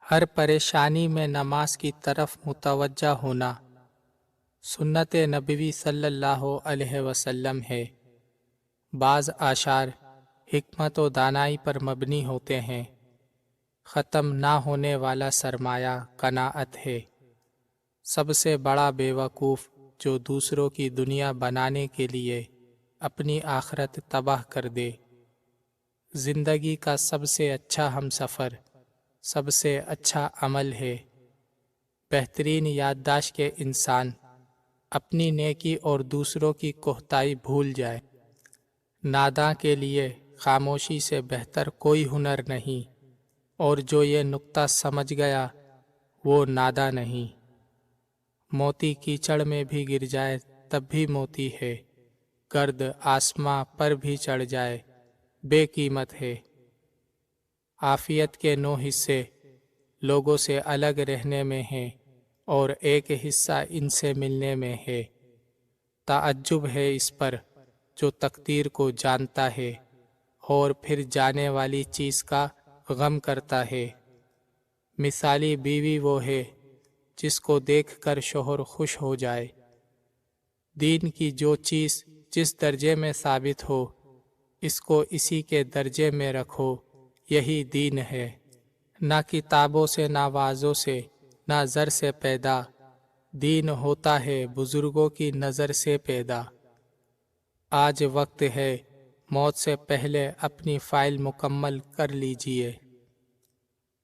ہر پریشانی میں نماز کی طرف متوجہ ہونا سنت نبوی صلی اللہ علیہ وسلم ہے۔ بعض اعشار حکمت و دانائی پر مبنی ہوتے ہیں۔ ختم نہ ہونے والا سرمایہ قناعت ہے۔ سب سے بڑا بیوقوف جو دوسروں کی دنیا بنانے کے لیے اپنی آخرت تباہ کر دے۔ زندگی کا سب سے اچھا ہم سفر سب سے اچھا عمل ہے۔ بہترین یادداشت کے انسان اپنی نیکی اور دوسروں کی کوتاہی بھول جائے۔ ناداں کے لیے خاموشی سے بہتر کوئی ہنر نہیں، اور جو یہ نکتہ سمجھ گیا وہ ناداں نہیں۔ موتی کیچڑ میں بھی گر جائے تب بھی موتی ہے، گرد آسماں پر بھی چڑھ جائے بے قیمت ہے۔ عافیت کے 9 حصے لوگوں سے الگ رہنے میں ہیں اور ایک حصہ ان سے ملنے میں ہے۔ تعجب ہے اس پر جو تقدیر کو جانتا ہے اور پھر جانے والی چیز کا غم کرتا ہے۔ مثالی بیوی وہ ہے جس کو دیکھ کر شوہر خوش ہو جائے۔ دین کی جو چیز جس درجے میں ثابت ہو، اس کو اسی کے درجے میں رکھو، یہی دین ہے۔ نہ کتابوں سے نہ وعظوں سے نہ زر سے پیدا، دین ہوتا ہے بزرگوں کی نظر سے پیدا۔ آج وقت ہے موت سے پہلے اپنی فائل مکمل کر لیجئے۔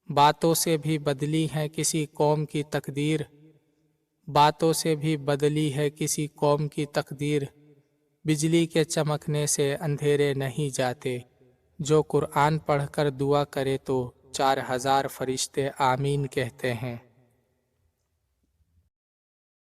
باتوں سے بھی بدلی ہے کسی قوم کی تقدیر، باتوں سے بھی بدلی ہے کسی قوم کی تقدیر۔ بجلی کے چمکنے سے اندھیرے نہیں جاتے، جو قرآن پڑھ کر دعا کرے تو 4000 فرشتے آمین کہتے ہیں۔